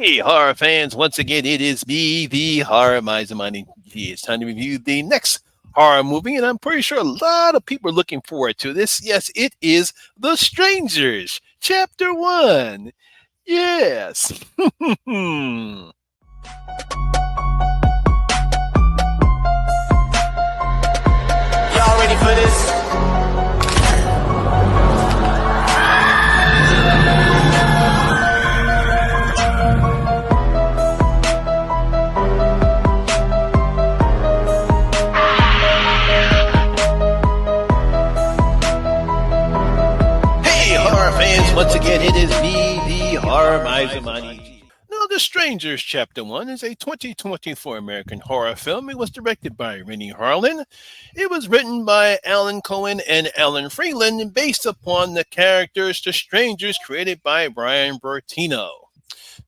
Hey, horror fans, once again, it is me, the Horror Miser. It's time to review the next horror movie, and I'm pretty sure a lot of people are looking forward to this. Yes, it is The Strangers, Chapter 1. Yes. Y'all ready for this? Hey, horror fans, once again, it is me, the Horror Miser. Now, The Strangers Chapter 1 is a 2024 American horror film. It was directed by Rennie Harlin. It was written by Alan Cohen and Alan Freeland and based upon the characters The Strangers created by Brian Bertino.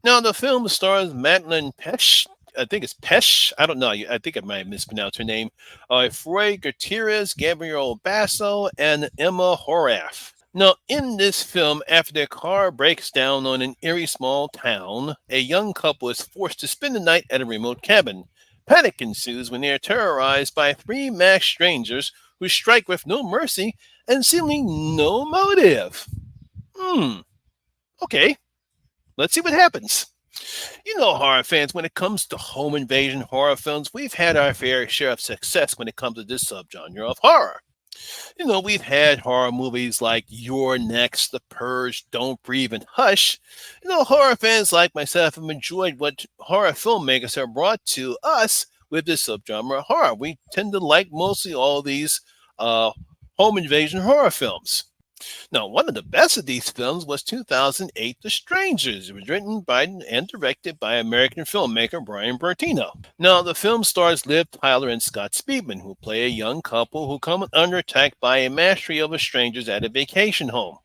Now, the film stars Madeline Pesh. I think it's Pesh. I don't know. I think I might have mispronounced her name. Froy Gutierrez, Gabriel Basso, and Emma Horaff. Now, in this film, after their car breaks down on an eerie small town, a young couple is forced to spend the night at a remote cabin. Panic ensues when they are terrorized by three masked strangers who strike with no mercy and seemingly no motive. Okay, let's see what happens. You know, horror fans, when it comes to home invasion horror films, we've had our fair share of success when it comes to this subgenre of horror. You know, we've had horror movies like You're Next, The Purge, Don't Breathe, and Hush. You know, horror fans like myself have enjoyed what horror filmmakers have brought to us with this subgenre of horror. We tend to like mostly all these home invasion horror films. Now, one of the best of these films was 2008 The Strangers. It was written by and directed by American filmmaker Brian Bertino. Now, the film stars Liv Tyler and Scott Speedman, who play a young couple who come under attack by a mastery of strangers at a vacation home.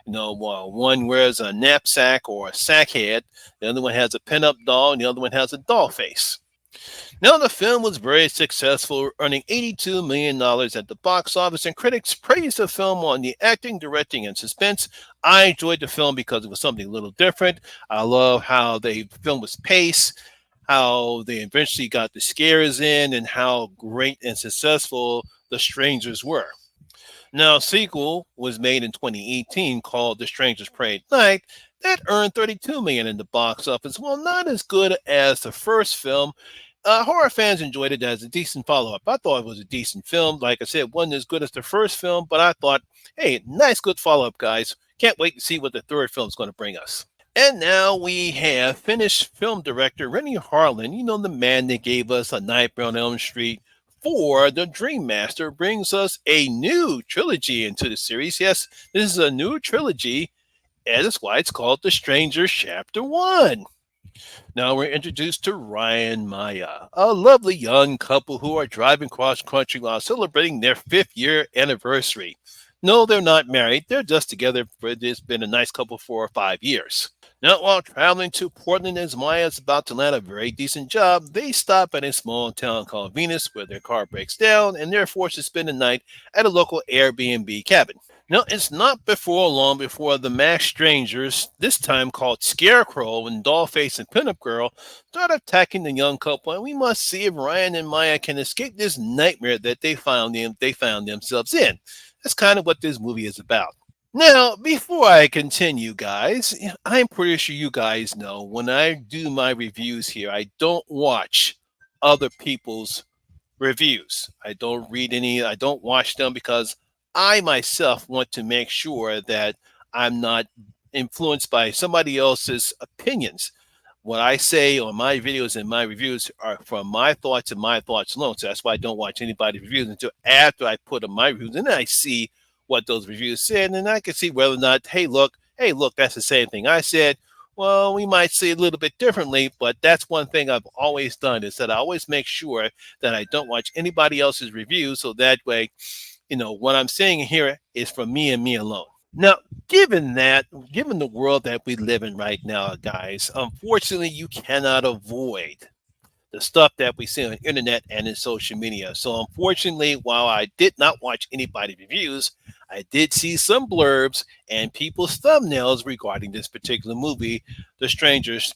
You know, one wears a knapsack or a sack head, the other one has a pinup doll, and the other one has a doll face. Now, the film was very successful, earning $82 million at the box office, and critics praised the film on the acting, directing, and suspense. I enjoyed the film because it was something a little different. I love how the film was paced, how they eventually got the scares in, and how great and successful The Strangers were. Now, a sequel was made in 2018 called The Strangers Prey at Night that earned $32 million in the box office. Well, not as good as the first film. Horror fans enjoyed it as a decent follow-up. I thought it was a decent film. Like I said, it wasn't as good as the first film, but I thought, hey, nice, good follow-up, guys. Can't wait to see what the third film is going to bring us. And now we have finished film director Rennie Harlin, you know, the man that gave us A Nightmare on Elm Street 4, The Dream Master, brings us a new trilogy into the series. Yes, this is a new trilogy, and that's why it's called The Strangers Chapter 1. Now we're introduced to Ryan Maya, a lovely young couple who are driving cross country while celebrating their 5th-year anniversary. No, they're not married. They're just together. It's been a nice couple for 5 years. Now, while traveling to Portland as Maya is about to land a very decent job, they stop at a small town called Venus where their car breaks down and they're forced to spend the night at a local Airbnb cabin. Now, it's not before long before the masked strangers, this time called Scarecrow and Dollface and Pinup Girl, start attacking the young couple, and we must see if Ryan and Maya can escape this nightmare that they found themselves in. That's kind of what this movie is about. Now, before I continue, guys, I'm pretty sure you guys know when I do my reviews here, I don't watch other people's reviews. I don't read any, I don't watch them because I myself want to make sure that I'm not influenced by somebody else's opinions. What I say on my videos and my reviews are from my thoughts and my thoughts alone. So that's why I don't watch anybody's reviews until after I put on my reviews. And then I see what those reviews said. And then I can see whether or not, hey, look, that's the same thing I said. Well, we might see it a little bit differently, but that's one thing I've always done is that I always make sure that I don't watch anybody else's reviews. So that way, you know, what I'm saying here is from me and me alone. Now, given the world that we live in right now, guys, unfortunately, you cannot avoid the stuff that we see on the internet and in social media. So unfortunately, while I did not watch anybody's reviews, I did see some blurbs and people's thumbnails regarding this particular movie, The Strangers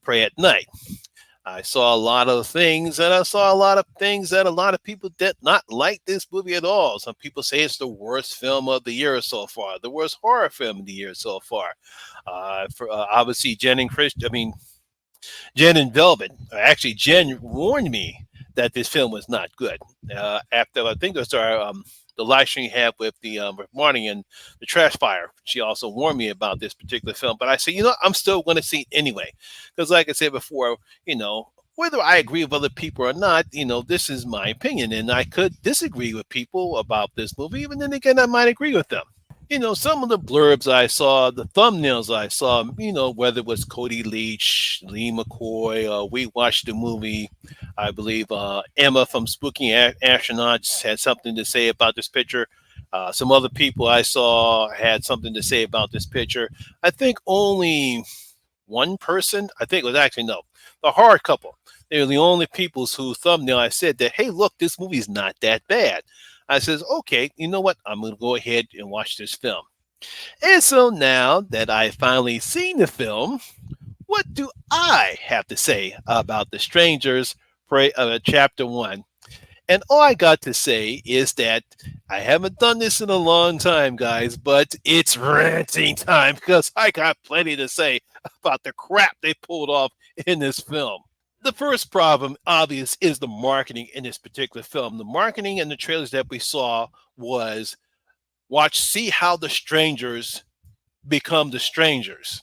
Pray at Night. I saw a lot of things, and I saw a lot of things that a lot of people did not like this movie at all. Some people say it's the worst film of the year so far, the worst horror film of the year so far. Obviously, Jen and Velvet. Actually, Jen warned me that this film was not good. After I think it was the live stream you had with Marnie and the Trash Fire. She also warned me about this particular film, but I said, I'm still going to see it anyway, because like I said before, whether I agree with other people or not, this is my opinion, and I could disagree with people about this movie, but then again, I might agree with them. Some of the blurbs I saw, the thumbnails I saw, whether it was Cody Leach, Lee McCoy, we watched the movie. I believe Emma from Spooky Astronauts had something to say about this picture. Some other people I saw had something to say about this picture. I think only one person, I think it was actually no, the horror couple. They were the only people whose thumbnail I said that, hey, look, this movie's not that bad. I says, okay, you know what? I'm going to go ahead and watch this film. And so now that I finally seen the film, what do I have to say about The Strangers, Chapter 1? And all I got to say is that I haven't done this in a long time, guys, but it's ranting time because I got plenty to say about the crap they pulled off in this film. The first problem, obvious, is the marketing in this particular film. The marketing and the trailers that we saw was see how the strangers become the strangers.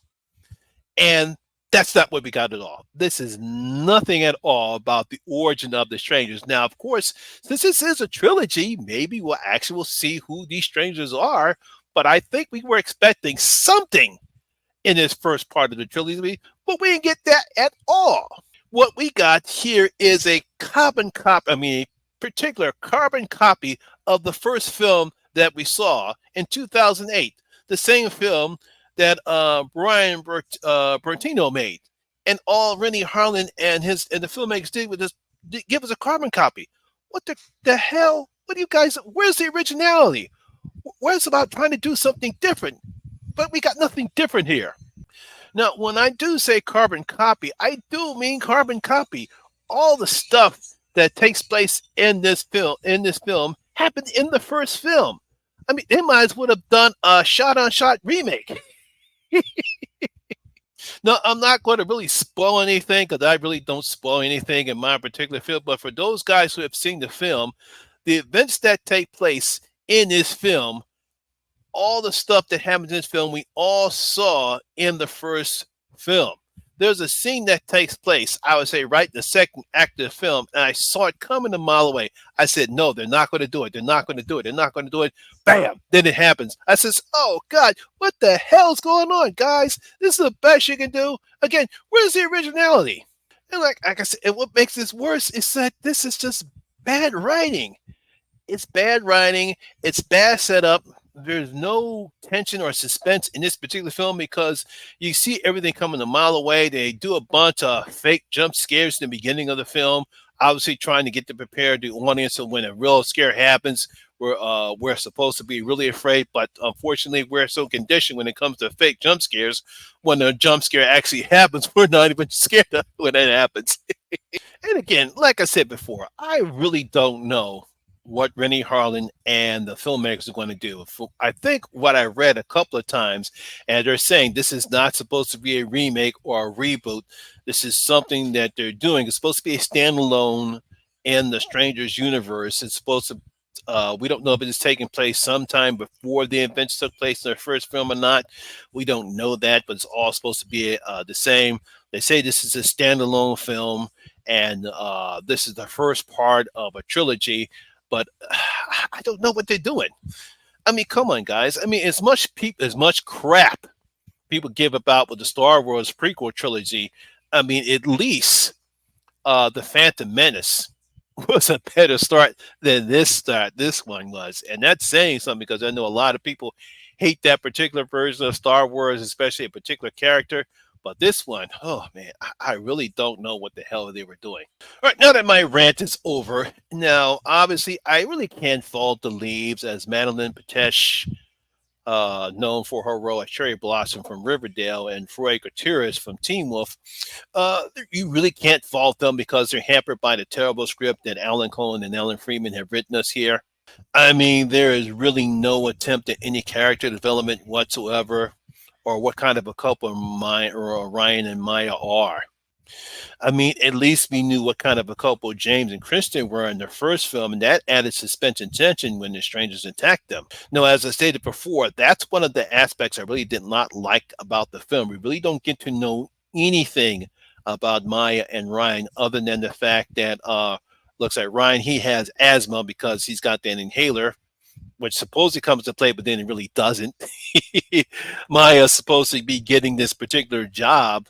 And that's not what we got at all. This is nothing at all about the origin of the strangers. Now, of course, since this is a trilogy, maybe we'll actually see who these strangers are. But I think we were expecting something in this first part of the trilogy, but we didn't get that at all. What we got here is a particular carbon copy of the first film that we saw in 2008, the same film that Brian Bertino made, and all Rennie Harlan and the filmmakers did with this, give us a carbon copy. What the hell? What do you guys? Where's the originality? Where's about trying to do something different? But we got nothing different here. Now, when I do say carbon copy, I do mean carbon copy. All the stuff that takes place in this film happened in the first film. I mean, they might as well have done a shot-on-shot remake. Now, I'm not going to really spoil anything because I really don't spoil anything in my particular film. But for those guys who have seen the film, the events that take place in this film, all the stuff that happens in this film, we all saw in the first film. There's a scene that takes place, I would say, right in the second act of the film, and I saw it coming a mile away. I said, no, they're not going to do it. They're not going to do it. They're not going to do it. Bam! Then it happens. I says, oh, God, what the hell's going on, guys? This is the best you can do. Again, where's the originality? And like I said, and what makes this worse is that this is just bad writing. It's bad writing. It's bad setup. There's no tension or suspense in this particular film because you see everything coming a mile away. They do a bunch of fake jump scares in the beginning of the film, obviously trying to get to prepare the audience so when a real scare happens, we're supposed to be really afraid, but unfortunately, we're so conditioned when it comes to fake jump scares. When a jump scare actually happens, we're not even scared when it happens. And again, like I said before, I really don't know what Rennie Harlan and the filmmakers are going to do. I think what I read a couple of times, and they're saying this is not supposed to be a remake or a reboot. This is something that they're doing. It's supposed to be a standalone in the Strangers universe. It's supposed to. We don't know if it's taking place sometime before the events took place in the first film or not. We don't know that, but it's all supposed to be the same. They say this is a standalone film, and this is the first part of a trilogy. But I don't know what they're doing. I mean, come on, guys. I mean, as much crap people give about with the Star Wars prequel trilogy. I mean, at least the Phantom Menace was a better start than this one was, and that's saying something because I know a lot of people hate that particular version of Star Wars, especially a particular character. But this one, oh man, I really don't know what the hell they were doing. All right, now that my rant is over, now obviously I really can't fault the leads as Madeline Patesh, known for her role as Cherry Blossom from Riverdale and Freud Gutierrez from Teen Wolf, uh, you really can't fault them because they're hampered by the terrible script that Alan Cohen and Ellen Freeman have written us here. I mean, there is really no attempt at any character development whatsoever, or what kind of a couple Maya or Ryan and Maya are. I mean, at least we knew what kind of a couple James and Kristen were in the first film, and that added suspense and tension when the strangers attacked them. Now, as I stated before, that's one of the aspects I really did not like about the film. We really don't get to know anything about Maya and Ryan other than the fact that looks like Ryan he has asthma because he's got that inhaler, which supposedly comes to play, but then it really doesn't. Maya's supposed to be getting this particular job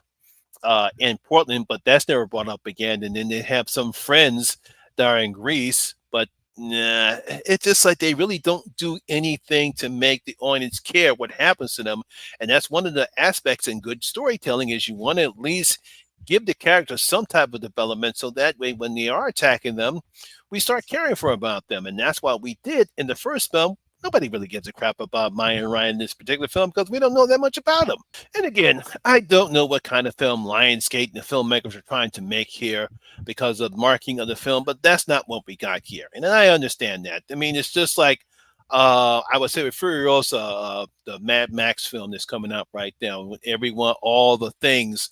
in Portland, but that's never brought up again. And then they have some friends that are in Greece, but nah, it's just like they really don't do anything to make the audience care what happens to them. And that's one of the aspects in good storytelling is you want to at least give the characters some type of development so that way when they are attacking them, we start caring for about them. And that's what we did in the first film. Nobody really gives a crap about Maya and Ryan in this particular film because we don't know that much about them. And again, I don't know what kind of film Lionsgate and the filmmakers are trying to make here because of the marking of the film, but that's not what we got here. And I understand that. I mean, it's just like I would say with Furiosa, the Mad Max film that's coming out right now. With everyone, all the things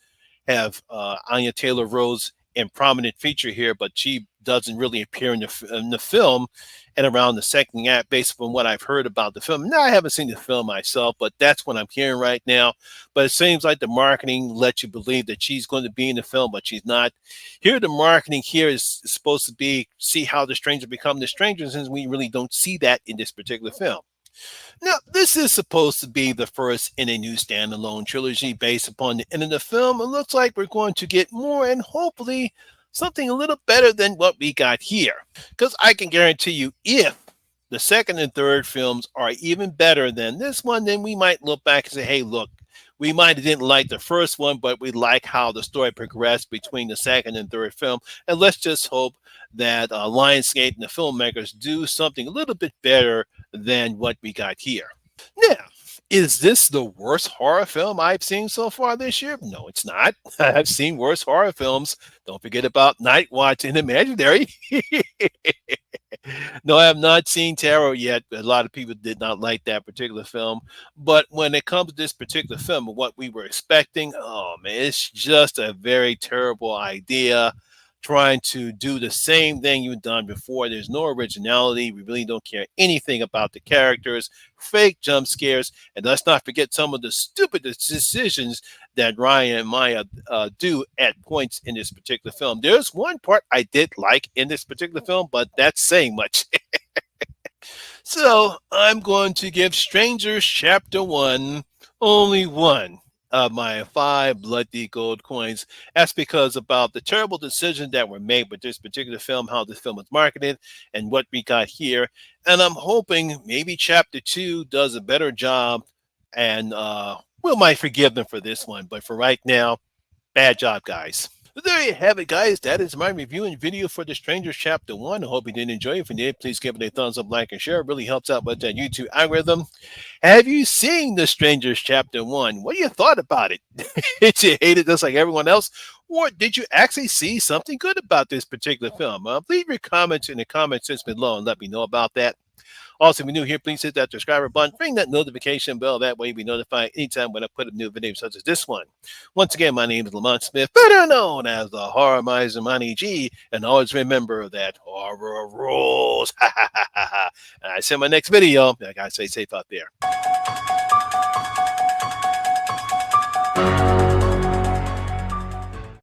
have Anya Taylor Rose in prominent feature here, but she doesn't really appear in the film and around the second act based upon what I've heard about the film. Now, I haven't seen the film myself, but that's what I'm hearing right now. But it seems like the marketing lets you believe that she's going to be in the film, but she's not. Here, the marketing here is supposed to be see how the stranger become the stranger, since we really don't see that in this particular film. Now, this is supposed to be the first in a new standalone trilogy based upon the end of the film. It looks like we're going to get more and hopefully something a little better than what we got here. Because I can guarantee you, if the second and third films are even better than this one, then we might look back and say, hey, look, we might have didn't like the first one, but we like how the story progressed between the second and third film. And let's just hope that Lionsgate and the filmmakers do something a little bit better than what we got here. Now, is this the worst horror film I've seen so far this year? No, it's not. I've seen worse horror films. Don't forget about Night Watch and Imaginary. No, I have not seen Tarot yet. A lot of people did not like that particular film. But when it comes to this particular film, what we were expecting, oh man, it's just a very terrible idea. Trying to do the same thing you've done before. There's no originality. We really don't care anything about the characters, fake jump scares, and let's not forget some of the stupidest decisions that Ryan and Maya do at points in this particular film. There's one part I did like in this particular film, but that's saying much. So I'm going to give Strangers Chapter 1 only one of my five bloody gold coins. That's because about the terrible decisions that were made with this particular film, how this film was marketed, and what we got here. And I'm hoping maybe Chapter 2 does a better job and we might forgive them for this one. But for right now, bad job, guys. But there you have it, guys. That is my review and video for The Strangers Chapter 1. I hope you did enjoy it. If you did, please give it a thumbs up, like, and share. It really helps out with that YouTube algorithm. Have you seen The Strangers Chapter 1? What do you thought about it? Did you hate it just like everyone else? Or did you actually see something good about this particular film? Leave your comments in the comment section below and let me know about that. Also, if you're new here, please hit that subscriber button, ring that notification bell. That way, you'll be notified anytime when I put a new video such as this one. Once again, my name is Lamont Smith, better known as the Horror Miser Money G. And always remember that horror rules. And I see you in my next video. I gotta stay safe out there.